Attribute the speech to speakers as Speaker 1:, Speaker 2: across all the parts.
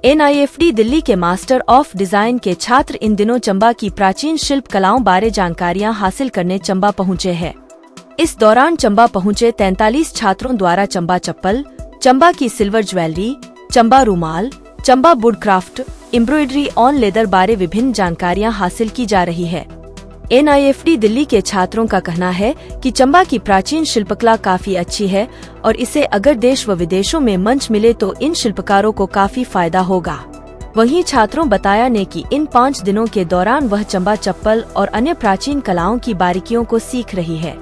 Speaker 1: NIFT Delhi के master of design के छात्र इन दिनों चंबा की प्राचीन शिल्प कलाओं बारे जानकारियां हासिल करने चंबा पहुंचे हैं। इस दौरान चंबा पहुंचे 43 छात्रों द्वारा चंबा चप्पल, चंबा की सिल्वर ज्वेलरी, चंबा रुमाल, Chamba woodcraft, embroidery on leather बारे विभिन्न जानकारियां हासिल की जा रही है। NIFT दिल्ली के छात्रों का कहना है कि चंबा की प्राचीन शिल्पकला काफी अच्छी है और इसे अगर देश व विदेशों में मंच मिले तो इन शिल्पकारों को काफी फायदा होगा। वहीं छात्रों बताया ने कि इन 5 दिनों के दौरान वह चंबा चप्पल और अन्य प्राचीन कलाओं की बारीकियों को सीख रही है।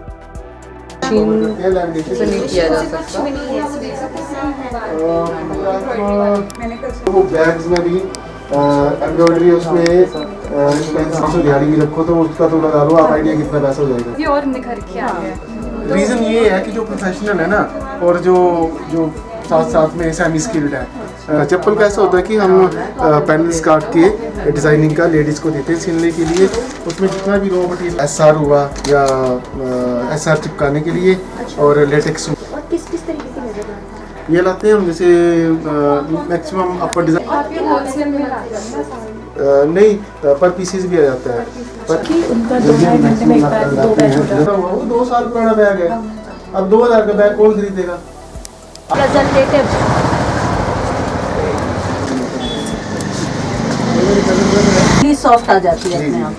Speaker 2: एम्ब्रॉयडरी उसमें दिहाड़ी भी रखो तो उसका तो लगा लो आप आइडिया कितना पैसा हो जाएगा।
Speaker 3: ये और निखर के आ गया।
Speaker 2: रीज़न ये है कि जो प्रोफेशनल है ना और जो साथ साथ में सेमी स्किल्ड है। चप्पल का ऐसा होता है कि हम पैनल्स काट के डिज़ाइनिंग का लेडीज़ को देते हैं सिलने के लिए। उसमें जितना भी रॉ मटेरियल SR हुआ या SR चिपकाने के लिए और लेटेक्स।
Speaker 3: किस तरीके से नजर आता है?
Speaker 2: ये लाते हैं हम जैसे मैक्सिमम अपर डिज़ाइन नहीं पर पीसेस भी आ जाता है।
Speaker 3: उनका 2-2.5 घंटे में एक बैग 2 बैग हो जाता है।
Speaker 2: वो 2 साल पुराना बैग है, अब 2000 का बैग कौन खरीदेगा।
Speaker 3: प्रेजेंटेटिव सॉफ्ट आ जाती है अपने आप।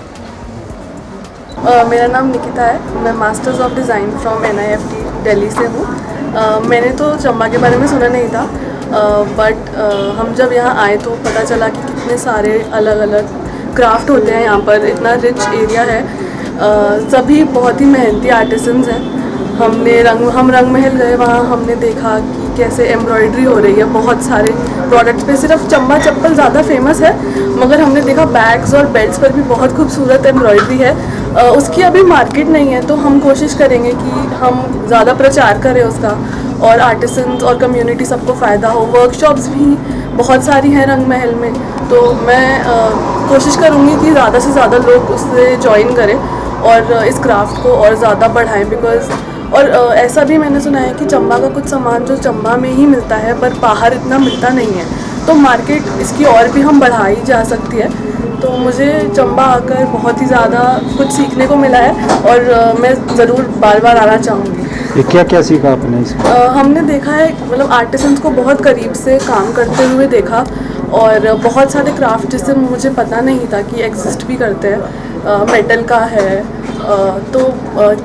Speaker 4: मेरा नाम निकिता है। मैं masters of design from NIFT Delhi से हूँ। मैंने तो चंबा के बारे में सुना नहीं था, बट हम जब यहाँ आए तो पता चला कि कितने सारे अलग अलग क्राफ्ट होते हैं यहाँ पर। इतना रिच एरिया है। सभी बहुत ही मेहनती आर्टिसंस हैं। हम रंग महल गए, वहाँ हमने देखा कि कैसे एम्ब्रॉयडरी हो रही है बहुत सारे प्रोडक्ट्स पे। सिर्फ चंबा चप्पल ज़्यादा फेमस है, मगर हमने देखा बैग्स और बेल्ट्स पर भी बहुत खूबसूरत एम्ब्रॉयडरी है। उसकी अभी मार्केट नहीं है, तो हम कोशिश करेंगे कि हम ज़्यादा प्रचार करें उसका और आर्टिसंस और कम्युनिटी सबको फ़ायदा हो। वर्कशॉप्स भी बहुत सारी हैं रंग महल में, तो मैं कोशिश करूँगी कि ज़्यादा से ज़्यादा लोग उससे ज्वाइन करें और इस क्राफ्ट को और ज़्यादा बढ़ाएं। बिकॉज़ और ऐसा भी मैंने सुना है कि चंबा का कुछ सामान जो चंबा में ही मिलता है पर बाहर इतना मिलता नहीं है, तो मार्केट इसकी और भी हम बढ़ाई जा सकती है। तो मुझे चंबा आकर बहुत ही ज़्यादा कुछ सीखने को मिला है और मैं ज़रूर बार बार आना चाहूँगी।
Speaker 5: ये क्या क्या सीखा आपने इसमें?
Speaker 4: हमने देखा है, मतलब आर्टिसंस को बहुत करीब से काम करते हुए देखा और बहुत सारे क्राफ्ट जिससे मुझे पता नहीं था कि एग्जिस्ट भी करते हैं। मेटल का है, तो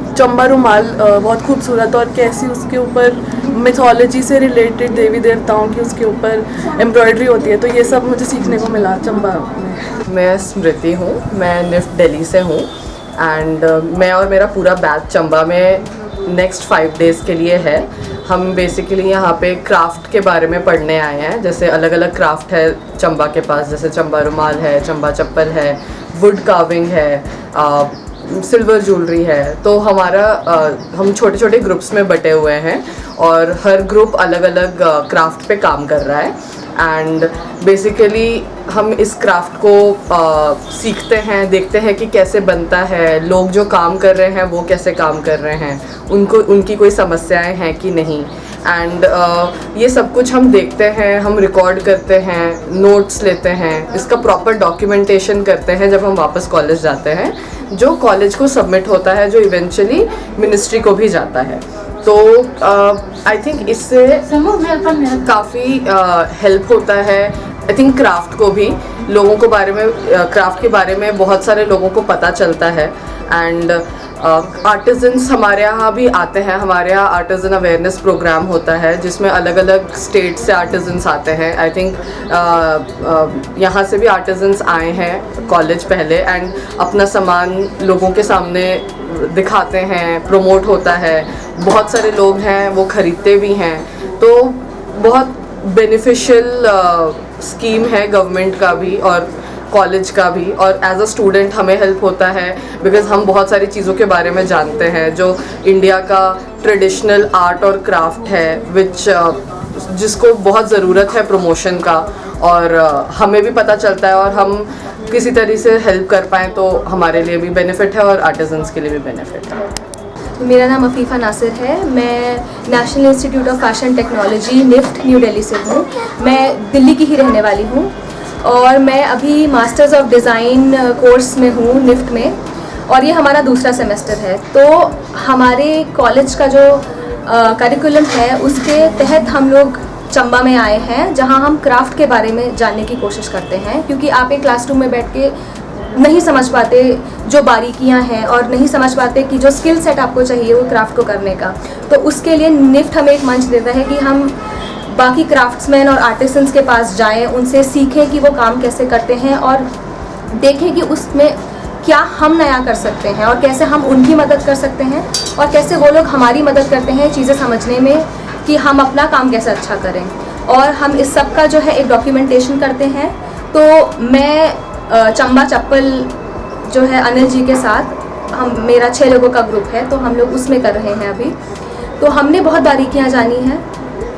Speaker 4: चंबा रुमाल बहुत खूबसूरत और कैसी उसके ऊपर मिथोलॉजी से रिलेटेड देवी देवताओं की उसके ऊपर एम्ब्रॉयडरी होती है, तो ये सब मुझे सीखने को मिला चंबा में।
Speaker 6: मैं स्मृति हूँ, मैं NIFT दिल्ली से हूँ एंड मैं और मेरा पूरा बैच चंबा में नेक्स्ट 5 डेज़ के लिए है। हम बेसिकली यहाँ पे क्राफ्ट के बारे में पढ़ने आए हैं। जैसे अलग अलग क्राफ्ट है चंबा के पास, जैसे चंबा रुमाल है, चंबा चप्पल है, वुड कार्विंग है, सिल्वर ज्वेलरी है। तो हम छोटे छोटे ग्रुप्स में बटे हुए हैं और हर ग्रुप अलग अलग क्राफ्ट पे काम कर रहा है एंड बेसिकली हम इस क्राफ्ट को सीखते हैं, देखते हैं कि कैसे बनता है, लोग जो काम कर रहे हैं वो कैसे काम कर रहे हैं, उनकी कोई समस्याएं हैं कि नहीं। एंड ये सब कुछ हम देखते हैं, हम रिकॉर्ड करते हैं, नोट्स लेते हैं, इसका प्रॉपर डॉक्यूमेंटेशन करते हैं जब हम वापस कॉलेज जाते हैं, जो कॉलेज को सबमिट होता है, जो इवेंचुअली मिनिस्ट्री को भी जाता है। तो आई थिंक इससे काफ़ी हेल्प होता है। आई थिंक क्राफ्ट को भी लोगों को क्राफ्ट के बारे में बहुत सारे लोगों को पता चलता है एंड आर्टिजन्स हमारे यहाँ भी आते हैं। हमारे यहाँ आर्टिजन अवेयरनेस प्रोग्राम होता है जिसमें अलग अलग स्टेट से आर्टिजन्स आते हैं। आई थिंक यहाँ से भी आर्टिजन्स आए हैं कॉलेज पहले एंड अपना सामान लोगों के सामने दिखाते हैं, प्रमोट होता है। बहुत सारे लोग हैं वो ख़रीदते भी हैं, तो बहुत बेनिफिशियल स्कीम है गवर्नमेंट का भी और कॉलेज का भी। और एज अ स्टूडेंट हमें हेल्प होता है बिकॉज़ हम बहुत सारी चीज़ों के बारे में जानते हैं जो इंडिया का ट्रेडिशनल आर्ट और क्राफ्ट है जिसको बहुत ज़रूरत है प्रमोशन का, और हमें भी पता चलता है और हम किसी तरह से हेल्प कर पाएँ तो हमारे लिए भी बेनिफिट है और आर्टिजन्स के लिए भी बेनिफिट है।
Speaker 7: मेरा नाम अफीफ़ा नासिर है। मैं National Institute of Fashion Technology NIFT New Delhi से हूँ। मैं दिल्ली की ही रहने वाली हूँ और मैं अभी मास्टर्स ऑफ डिज़ाइन कोर्स में हूँ निफ्ट में, और ये हमारा दूसरा सेमेस्टर है। तो हमारे कॉलेज का जो करिकुलम है उसके तहत हम लोग चंबा में आए हैं, जहाँ हम क्राफ्ट के बारे में जानने की कोशिश करते हैं, क्योंकि आप एक क्लासरूम में बैठ के नहीं समझ पाते जो बारीकियां हैं और नहीं समझ पाते कि जो स्किल सेट आपको चाहिए वो क्राफ्ट को करने का। तो उसके लिए निफ्ट हमें एक मंच देता है कि हम बाकी क्राफ्ट्समैन और आर्टिसंस के पास जाएं, उनसे सीखें कि वो काम कैसे करते हैं और देखें कि उसमें क्या हम नया कर सकते हैं और कैसे हम उनकी मदद कर सकते हैं और कैसे वो लोग हमारी मदद करते हैं चीज़ें समझने में कि हम अपना काम कैसे अच्छा करें। और हम इस सब का जो है एक डॉक्यूमेंटेशन करते हैं। तो मैं चंबा चप्पल जो है अनिल जी के साथ मेरा 6 लोगों का ग्रुप है, तो हम लोग उसमें कर रहे हैं अभी। तो हमने बहुत बारीकियां जानी हैं,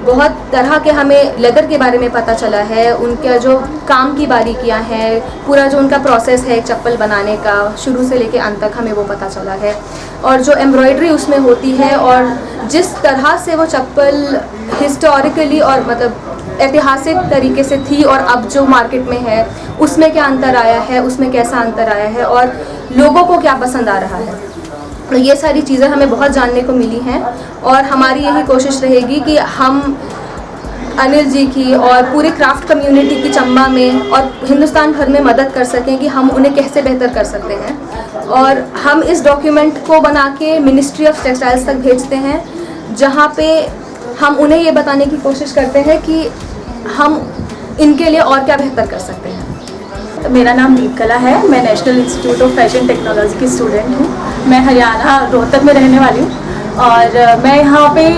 Speaker 7: बहुत तरह के हमें लेदर के बारे में पता चला है, उनका जो काम की बारीकियां हैं, पूरा जो उनका प्रोसेस है एक चप्पल बनाने का शुरू से लेके अंत तक हमें वो पता चला है। और जो एम्ब्रॉयडरी उसमें होती है और जिस तरह से वो चप्पल हिस्टोरिकली और मतलब ऐतिहासिक तरीके से थी और अब जो मार्केट में है उसमें क्या अंतर आया है, उसमें कैसा अंतर आया है और लोगों को क्या पसंद आ रहा है, तो ये सारी चीज़ें हमें बहुत जानने को मिली हैं। और हमारी यही कोशिश रहेगी कि हम अनिल जी की और पूरे क्राफ्ट कम्युनिटी की चंबा में और हिंदुस्तान भर में मदद कर सकें कि हम उन्हें कैसे बेहतर कर सकते हैं। और हम इस डॉक्यूमेंट को बना के मिनिस्ट्री ऑफ टेक्सटाइल्स तक भेजते हैं, जहाँ पे हम उन्हें ये बताने की कोशिश करते हैं कि हम इनके लिए और क्या बेहतर कर सकते हैं।
Speaker 3: मेरा नाम दीपकला है। मैं National Institute of Fashion technology की स्टूडेंट हूँ। मैं हरियाणा रोहतक में रहने वाली हूँ और मैं यहाँ पे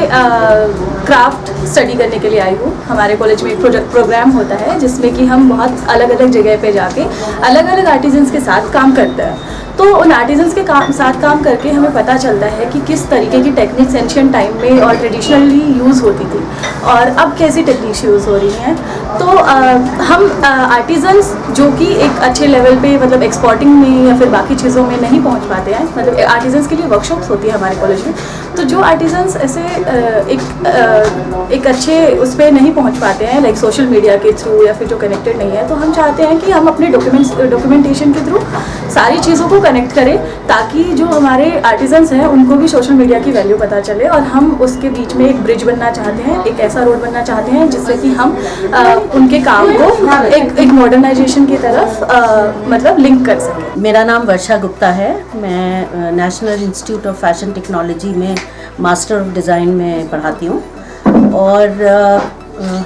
Speaker 3: क्राफ्ट स्टडी करने के लिए आई हूँ। हमारे कॉलेज में एक प्रोग्राम होता है जिसमें कि हम बहुत अलग अलग जगह पे जाके अलग अलग आर्टिजन्स के साथ काम करते हैं। तो उन आर्टिजन्स के साथ काम करके हमें पता चलता है कि किस तरीके की टेक्निक्स एंशिएंट टाइम में और ट्रेडिशनली यूज़ होती थी और अब कैसी टेक्निक्स यूज़ हो रही हैं। तो हम आर्टिजन्स जो कि एक अच्छे लेवल पे मतलब एक्सपोर्टिंग में या फिर बाकी चीज़ों में नहीं पहुंच पाते हैं, मतलब आर्टिजन्स के लिए वर्कशॉप्स होती है हमारे कॉलेज में। तो जो आर्टिजन्स ऐसे एक अच्छे उस पर नहीं पहुँच पाते हैं लाइक सोशल मीडिया के थ्रू या फिर जो कनेक्टेड नहीं है, तो हम चाहते हैं कि हम अपने डॉक्यूमेंटेशन के थ्रू सारी चीज़ों को कनेक्ट करें ताकि जो हमारे आर्टिजन्स हैं उनको भी सोशल मीडिया की वैल्यू पता चले। और हम उसके बीच में एक ब्रिज बनना चाहते हैं, एक ऐसा रोड बनना चाहते हैं जिससे कि हम उनके काम को एक मॉडर्नाइजेशन की तरफ मतलब लिंक कर सकें।
Speaker 8: मेरा नाम वर्षा गुप्ता है। मैं National Institute of Fashion technology में मास्टर ऑफ डिज़ाइन में पढ़ाती हूँ और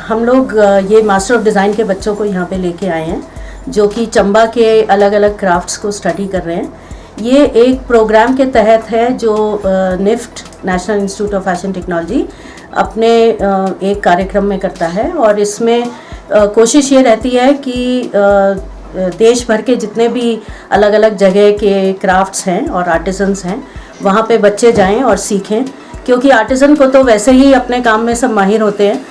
Speaker 8: हम लोग ये मास्टर ऑफ डिज़ाइन के बच्चों को यहाँ पे लेके आए हैं जो कि चंबा के अलग अलग क्राफ्ट्स को स्टडी कर रहे हैं। ये एक प्रोग्राम के तहत है जो NIFT National Institute of Fashion Technology अपने एक कार्यक्रम में करता है और इसमें कोशिश ये रहती है कि देश भर के जितने भी अलग अलग जगह के क्राफ्ट्स हैं और आर्टिसंस हैं वहाँ पे बच्चे जाएं और सीखें, क्योंकि आर्टिसन को तो वैसे ही अपने काम में सब माहिर होते हैं,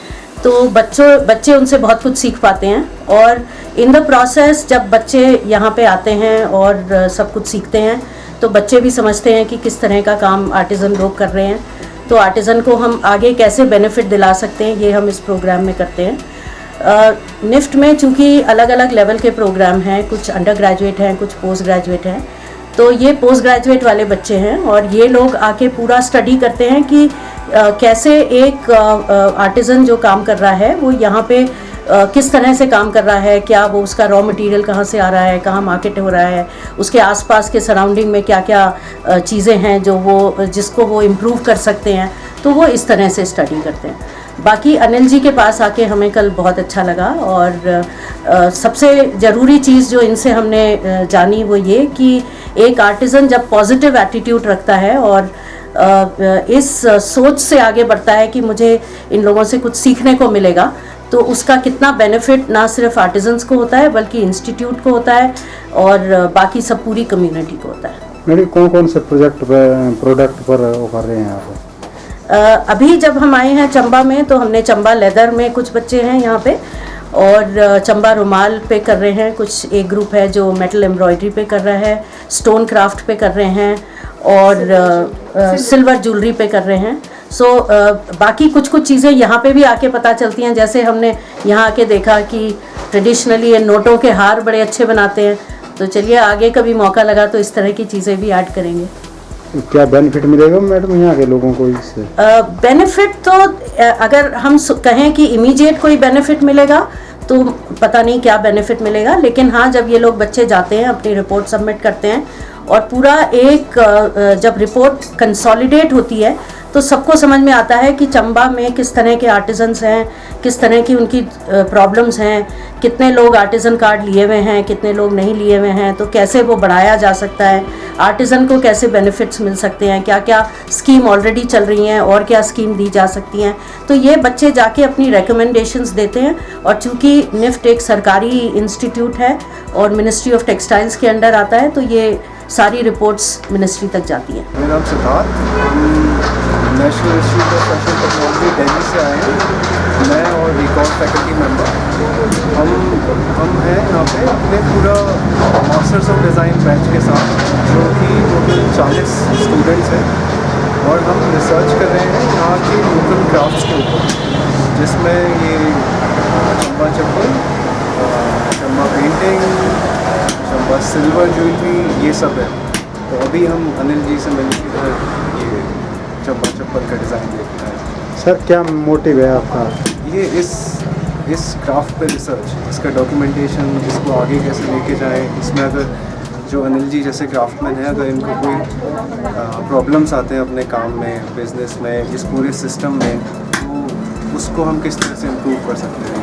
Speaker 8: तो बच्चे उनसे बहुत कुछ सीख पाते हैं। और इन द प्रोसेस जब बच्चे यहाँ पे आते हैं और सब कुछ सीखते हैं तो बच्चे भी समझते हैं कि किस तरह का काम आर्टिसन लोग कर रहे हैं, तो आर्टिसन को हम आगे कैसे बेनिफिट दिला सकते हैं, ये हम इस प्रोग्राम में करते हैं। निफ्ट में चूँकि अलग अलग लेवल के प्रोग्राम हैं, कुछ अंडर ग्रेजुएट हैं, कुछ पोस्ट ग्रेजुएट हैं, तो ये पोस्ट ग्रेजुएट वाले बच्चे हैं और ये लोग आके पूरा स्टडी करते हैं कि कैसे एक आर्टिसन जो काम कर रहा है वो यहाँ पे किस तरह से काम कर रहा है, क्या वो उसका रॉ मटेरियल कहाँ से आ रहा है, कहाँ मार्केट हो रहा है, उसके आसपास के सराउंडिंग में क्या क्या चीज़ें हैं जो वो जिसको वो इम्प्रूव कर सकते हैं, तो वो इस तरह से स्टडी करते हैं। बाकी अनिल जी के पास आके हमें कल बहुत अच्छा लगा और सबसे ज़रूरी चीज़ जो इनसे हमने जानी वो ये कि एक आर्टिसन जब पॉजिटिव एटीट्यूड रखता है और इस सोच से आगे बढ़ता है कि मुझे इन लोगों से कुछ सीखने को मिलेगा, तो उसका कितना बेनिफिट ना सिर्फ आर्टिजन्स को होता है बल्कि इंस्टीट्यूट को होता है और बाकी सब पूरी कम्युनिटी को होता है।
Speaker 5: मैडम कौन से प्रोडक्ट पर वो कर रहे हैं आप?
Speaker 8: अभी जब हम आए हैं चंबा में तो हमने चंबा लेदर में कुछ बच्चे हैं यहाँ पे और चंबा रुमाल पे कर रहे हैं, कुछ एक ग्रुप है जो मेटल एम्ब्रॉयडरी पे कर रहा है, स्टोन क्राफ्ट पे कर रहे हैं और सिल्वर ज्वेलरी पे कर रहे हैं। सो बाकी कुछ कुछ चीज़ें यहाँ पे भी आके पता चलती हैं, जैसे हमने यहाँ आके देखा कि ट्रेडिशनली ये नोटों के हार बड़े अच्छे बनाते हैं। तो चलिए आगे कभी मौका लगा तो इस तरह की चीज़ें भी ऐड करेंगे।
Speaker 5: क्या बेनिफिट मिलेगा मैडम यहाँ के लोगों को इससे?
Speaker 8: बेनिफिट तो अगर हम कहें कि इमीडिएट कोई बेनिफिट मिलेगा तो पता नहीं क्या बेनिफिट मिलेगा, लेकिन हाँ जब ये लोग बच्चे जाते हैं अपनी रिपोर्ट सबमिट करते हैं और पूरा एक जब रिपोर्ट कंसोलिडेट होती है तो सबको समझ में आता है कि चंबा में किस तरह के आर्टिजन्स हैं, किस तरह की उनकी प्रॉब्लम्स हैं, कितने लोग आर्टिजन कार्ड लिए हुए हैं, कितने लोग नहीं लिए हुए हैं, तो कैसे वो बढ़ाया जा सकता है, आर्टिजन को कैसे बेनिफिट्स मिल सकते हैं, क्या क्या स्कीम ऑलरेडी चल रही हैं और क्या स्कीम दी जा सकती हैं। तो ये बच्चे जाके अपनी रिकमेंडेशंस देते हैं और चूँकि निफ्ट एक सरकारी इंस्टीट्यूट है और मिनिस्ट्री ऑफ टेक्सटाइल्स के अंडर आता है तो ये सारी रिपोर्ट्स मिनिस्ट्री तक जाती हैं।
Speaker 2: मेरा नाम Siddharth, national Institute of Fashion technology Delhi से आए हैं। मैं और एक और फैकल्टी मेंबर हम हैं यहाँ पे अपने पूरा मास्टर्स ऑफ डिज़ाइन बैच के साथ, जो कि टोटल 40 स्टूडेंट्स हैं और हम रिसर्च कर रहे हैं यहाँ के लोकल क्राफ्ट्स के ऊपर, जिसमें ये चंबा चप्पल, Chamba painting, Chamba silver jewellery, ये सब है। तो अभी हम अनिल जी से मिलकर ये चंबा चप्पल का डिज़ाइन लेकर आए।
Speaker 5: सर क्या मोटिव है आपका?
Speaker 2: ये इस क्राफ्ट पे रिसर्च, इसका डॉक्यूमेंटेशन, इसको आगे कैसे लेके जाएं, इसमें अगर जो अनिल जी जैसे क्राफ्टमैन हैं अगर इनको कोई प्रॉब्लम्स आते हैं अपने काम में, बिजनेस में, इस पूरे सिस्टम में, तो उसको हम किस तरह से इम्प्रूव कर सकते हैं।